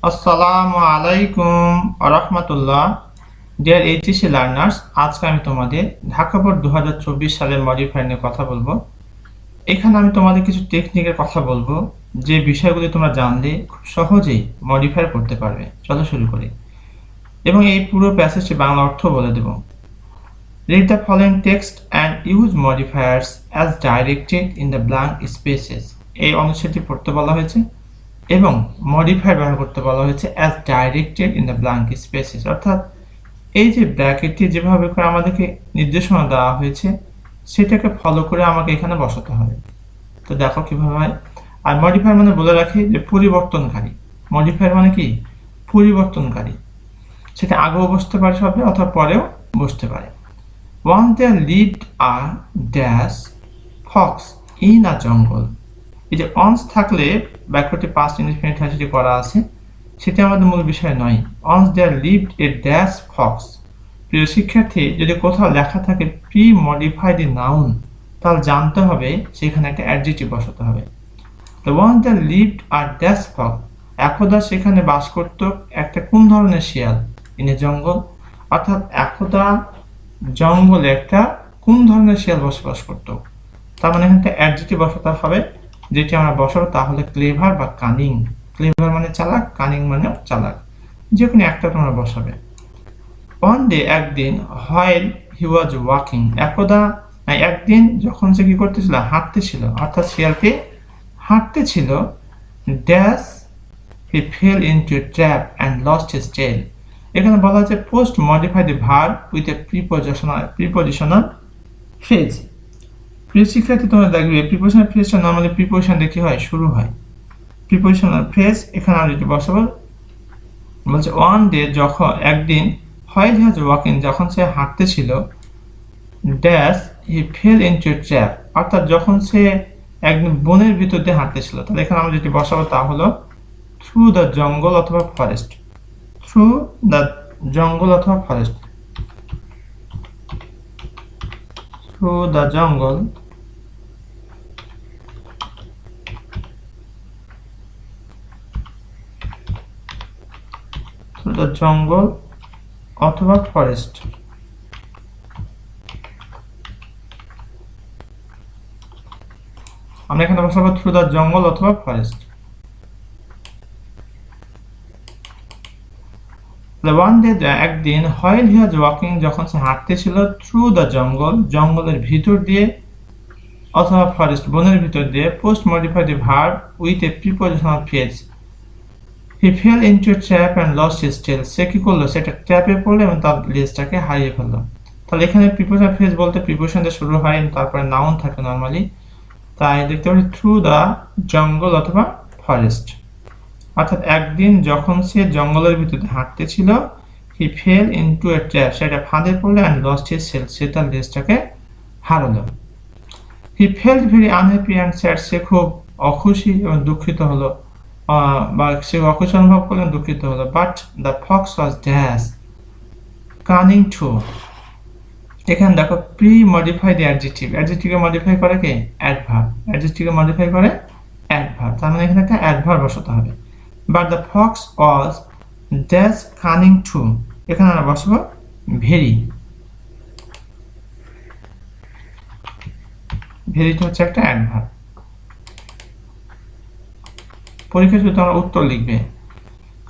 আসসালামু আলাইকুম আরহামাতুল্লাহ। Deer HSC learners, আজকে আমি তোমাদের ঢাকা বোর্ড 2024 সালের মডিফায়ার নিয়ে কথা বলবো। এখানে আমি তোমাদের কিছু টেকনিকের কথা বলবো, যে বিষয়গুলি তোমরা জানলে খুব সহজেই মডিফায়ার করতে পারবে। চলো শুরু করি, এবং এই পুরো প্যাসেজটি বাংলা অর্থ বলে দেব। Read the following text and use modifiers as directed in the blank spaces. এই অনুচ্ছেদটি পড়তে বলা হয়েছে এবং মডিফায়ার ব্যবহার করতে বলা হয়েছে as directed in the blank spaces, অর্থাৎ এই যে ব্র্যাকেটটি যেভাবে করে আমাদেরকে নির্দেশনা দেওয়া হয়েছে সেটাকে ফলো করে আমাকে এখানে বসাতে হবে। তো দেখো কিভাবে হয়। আর মডিফায়ার মানে বলে রাখি যে পরিবর্তনকারী। মডিফায়ার মানে কি? পরিবর্তনকারী। সেটা আগেও বসতে পারে শব্দে অথবা পরেও বসতে পারে। Once there lived a dash fox in a jungle. এই যে অনস থাকলে বাক্যটি পাস্ট ইনডিফিনিট যেটি করা আছে সেটা আমাদের মূল বিষয় নয়। Once there lived a dash fox. প্রিয় শিক্ষার্থী, যদি কোথাও লেখা থাকে প্রি মডিফাইড নাউন, তাহলে জানতে হবে সেখানে একটা অ্যাডজেক্টিভ বসাতে হবে। তো ওয়ান্স দেয়ার লিভড আর ড্যাশ ফক্স, একদা সেখানে বাস করত একটা কোন ধরনের শিয়াল, ইন এ জঙ্গল, অর্থাৎ একদা জঙ্গলে একটা কোন ধরনের শিয়াল বসবাস করত। তার মানে এখানে একটা অ্যাডজেক্টিভ বসাতে হবে, যেটি আমরা বসাবো তাহলে ক্লেভার বা কানিং। ক্লেভার মানে চালাক, কানিং মানে চালাক, যে কোনো একটা তোমরা বসাবে। ওয়ান ডে, একদিন, হোয়াইল হি ওয়াজ ওয়াকিং, একদিন যখন সে কি করতেছিল, হাঁটতেছিল, অর্থাৎ শিয়ালকে হাঁটতেছিল, dash he fell into a trap and lost his tail. এখানে বলা হচ্ছে post modify the verb with a prepositional phrase. প্রিয় শিক্ষার্থী, তোমরা দেখবে প্রিপোজিশনাল ফ্রেজটা নরমালি প্রিপোজিশন দিয়ে কি হয়, শুরু হয়। প্রিপোজিশনাল ফ্রেজ এখানে আমরা যেটি বসাবো, বলছে ওয়ান ডে, যখন, একদিন, হোয়াইল হি ওয়াজ ওয়াকিং, যখন সে হাঁটতেছিল, dash he fell into a trap, অর্থাৎ যখন সে একদিন বনের ভিতর দিয়ে হাঁটতেছিল। তাহলে এখানে আমরা যেটি বসাবো তা হলো থ্রু দ্য জঙ্গল অথবা ফরেস্ট। থ্রু দ্য জঙ্গল অথবা ফরেস্ট। থ্রু দ্য জঙ্গল জঙ্গল অথবা ফরেস্ট। আমরা এখানে বসাবো থ্রু দ্য জঙ্গল অথবা ফরেস্ট। ওয়ান ডে, একদিন, হোয়াইল হি ওয়াজ ওয়াকিং, যখন সে হাঁটতেছিল, থ্রু দ্য জঙ্গল, জঙ্গলের ভিতর দিয়ে, অথবা ফরেস্ট, বনের ভিতর দিয়ে, post modify the verb with a prepositional phrase. He fell into a trap and lost his tail, সে কি করলো, সেটা ট্র্যাপে পড়লো এবং তার লেজটাকে হারিয়ে ফেললো। তাহলে এখানে প্রিপোজিশনাল ফ্রেজ বলতে প্রিপোজিশন দিয়ে শুরু হয়, তারপরে নাউন থাকে নরমালি। তাই দেখতে পাচ্ছি থ্রু দ্য জঙ্গল অথবা ফরেস্ট, অর্থাৎ একদিন যখন সে জঙ্গলের ভিতরে হাঁটতেছিল, he fell into a trap, সেটা ফাঁদে পড়লো, অ্যান্ড লস্ট হিজ টেল, সে তার লেজটাকে হারালো। He felt very unhappy and sad, সে খুব অখুশি এবং দুঃখিত হলো, বা সে অখুশি অনুভব করলেন, দুঃখিত হলো। But the fox was dash cunning too. এখানে দেখো প্রি মডিফাই দ্য অ্যাডজেক্টিভ, অ্যাডজেক্টিভকে মডিফাই করে কে, অ্যাডভার্ব, অ্যাডজেক্টিভকে মডিফাই করে অ্যাডভার্ব, তার মানে এখানে একটা অ্যাডভার্ব বসাতে হবে। But the fox was dash cunning too, এখানে আমরা বসাবো ভেরি। ভেরিটা হচ্ছে একটা অ্যাডভার্ব। পরীক্ষা শুরুতে আমরা উত্তর লিখবে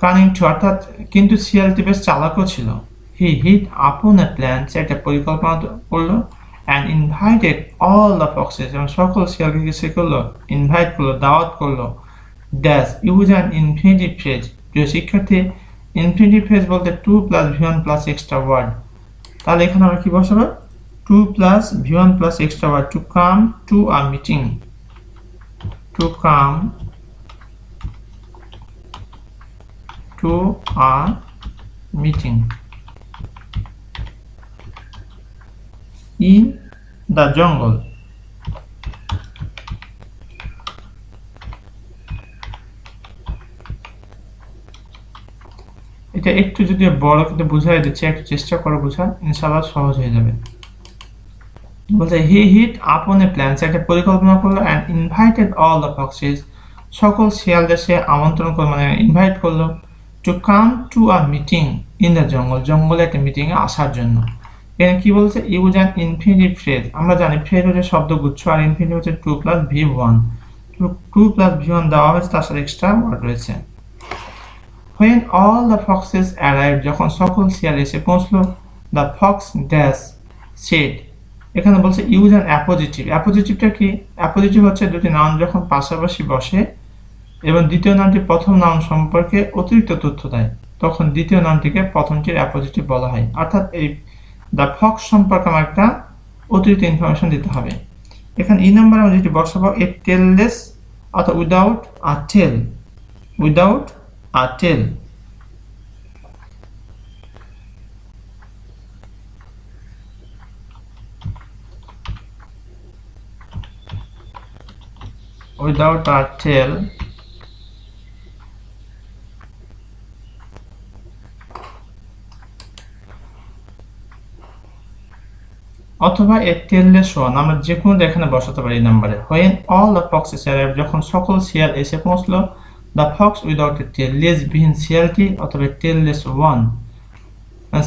কানিং টু, অর্থাৎ কিন্তু শিয়ালটি বেশ চালাকও ছিল। হি হিট আপন এ প্ল্যান, সে একটা পরিকল্পনা করলো, and invited all the foxes, এবং সকল শিয়ালকে সে করলো, ইনভাইট করলো, দাওয়াত করলো। Dash use an infinitive phrase. প্রিয় শিক্ষার্থী, ইনফিনিটিভ ফ্রেজ বলতে to plus V1 plus extra word. তাহলে এখানে আমরা কি বসাবো, to plus V1 plus extra word, to come to a meeting, to come to a meeting in the jungle. এটা একটু যদি বড় করে বুঝাই দিচ্ছি, একটু চেষ্টা করো বোঝার, ইনশাআল্লাহ সহজ হয়ে যাবে। বলছে হি হিট আপন এ প্ল্যান, একটা পরিকল্পনা করলো, and invited all the foxes, সকল শিয়ালদের সে আমন্ত্রণ করলো, মানে ইনভাইট করলো, to come to a meeting in the jungle, জঙ্গলে একটা মিটিংয়ে আসার জন্য। এখানে কি বলছে, ইউজ অ্যান ইনফিনিটিভ ফ্রেজ। আমরা জানি ফ্রেজ হচ্ছে শব্দগুচ্ছ, আর ইনফিনিটিভ হচ্ছে to plus V one. To plus V one দেওয়া হয়েছে, তার সাথে এক্সট্রা ওয়ার্ড রয়েছে। When all the foxes arrived, যখন সকল শিয়াল এসে পৌঁছলো, the fox dash said, এখানে বলছে ইউজ অ্যান অ্যাপোজিটিভ। অ্যাপোজিটিভটা কি? অ্যাপোজিটিভ হচ্ছে দুটি নাউন যখন পাশাপাশি বসে এবং দ্বিতীয় নাউনটি প্রথম নাউন সম্পর্কে অতিরিক্ত তথ্য দেয়, তখন দ্বিতীয় নাউনটিকে প্রথমটির অ্যাপোজিটিভ বলা হয়। অর্থাৎ এই দ্য ফক্স সম্পর্কে আমার একটা অতিরিক্ত ইনফরমেশন দিতে হবে। এখানে ই নাম্বার আমরা যেটি বসাবো, এ টেললেস অর্থাৎ without a tail, without a tail. without a tail অথবা এ টেললেস ওয়ান, আমরা যে কোনো এখানে বসাতে পারি নাম্বারে। when all the foxes arrived, যখন সকল শিয়াল এসে পৌঁছলো, the fox without a tail, লেজ বিহীন শিয়ালটি অথবা টেললেস ওয়ান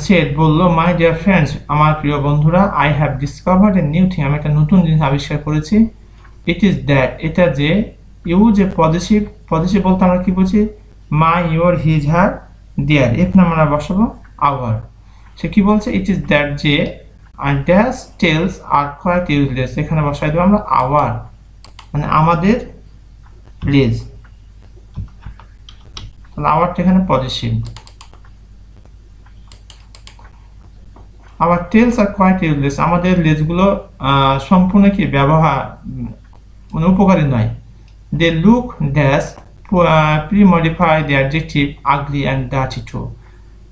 said, বললো, my dear friends, আমার প্রিয় বন্ধুরা, I have discovered a new thing, আমি একটা নতুন জিনিস আবিষ্কার করেছি। it is that, এটা যে, ইউজ এ পজিটিভ, পজিটিভ বলতে আমরা কি বুঝি, my, your, his, her, their, এখানে আমরা বসাবো our। সে কি বলছে, it is that যে আর dash tails are quite useless, এখানে বসাই দেবো আমরা আওয়ার, মানে আমাদের লেজ, তাহলে আওয়ারটা এখানে পজিটিভ। আবার টেলস আর কোয়াইট ইউজলেস, আমাদের লেজগুলো সম্পূর্ণ কি ব্যবহার মানে উপকারী নয়। They look dash pre-modify the adjective ugly and dirty too,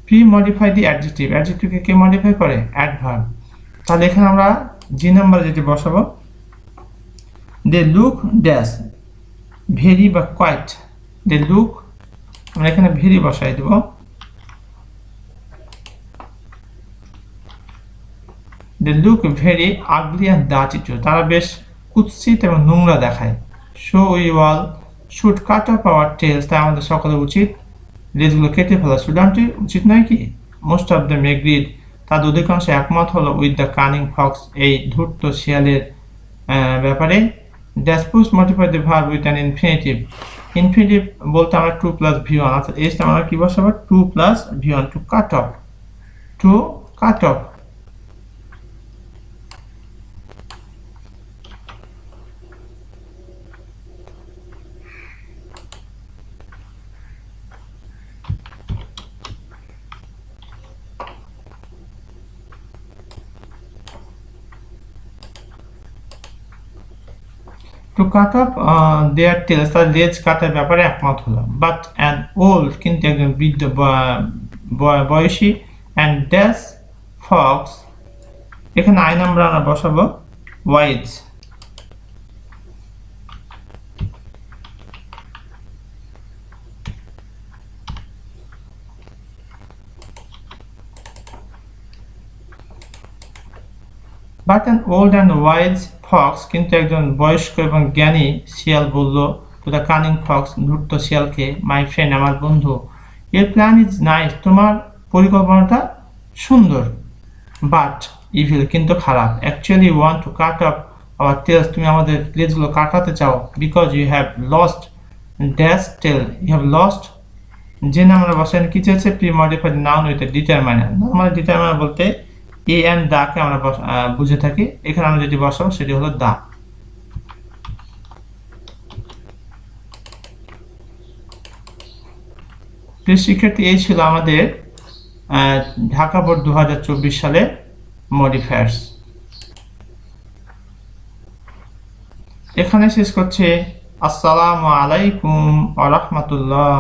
pre-modify the adjective, adjectiveকে কে মডিফাই করে, adverb। তাহলে এখানে আমরা জি নাম্বার যেটি বসাবো, দে লুক ড্যাশ ভেরি বা কোয়াইট, দে লুক, আমরা এখানে ভেরি বসাই দেব, they look very ugly and dirty too, তারা বেশ কুৎসিত এবং নোংরা দেখায়। So we all should cut off our tails, তাই আমাদের সকলের উচিত লেজগুলো কেটে ফেলা। শুডন্ট, উচিত নয় কি? মোস্ট অফ দ্য এগ্রিড, তাদের অধিকাংশ একমত হলো উইথ দ্য কানিং ফক্স, এই ধূর্ত শিয়ালের ব্যাপারে। Dash post modify the verb with an infinitive, infinitive বলতে আমরা টু প্লাস ভি ওয়ান, অর্থাৎ এসটা আমরা কি বসাবো, to plus V one, to cut off, to cut off. To cut off their tails, তার লেজ কাটার ব্যাপারে একমত হলো। বাট অ্যান ওল্ড, কিন্তু একজন বৃদ্ধ বয়সী, অ্যান্ড ড্যাশ ফক্স, এখানে আই নাম্বার আমরা বসাবো wise. But an old and wise fox, কিন্তু একজন বয়স্ক এবং জ্ঞানী শিয়াল বলল টু দ্য কানিং ফক্স, ধূর্ত শিয়ালকে, মাই ফ্রেন্ড, আমার বন্ধু, ইউর প্ল্যান ইজ নাইস, তোমার পরিকল্পনাটা সুন্দর, বাট ইভিল, কিন্তু খারাপ। Actually want to cut off our tails, তুমি আমাদের লেজগুলো কাটাতে চাও, because you have lost dash tail, you have lost, যে নাম আমরা বসাই কি চেয়েছে, pre modified noun with determiner. Normally determiner বলতে এ অ্যান্ড দাকে আমরা বুঝে থাকি, এখানে আমরা যেটি বসাবো সেটি হলো দা। প্রিয় শিক্ষার্থী, এই ছিল আমাদের ঢাকা বোর্ড 2024 সালে মডিফায়ার্স। এখানে শেষ করছে। আসসালামু আলাইকুম ওয়া রাহমাতুল্লাহ।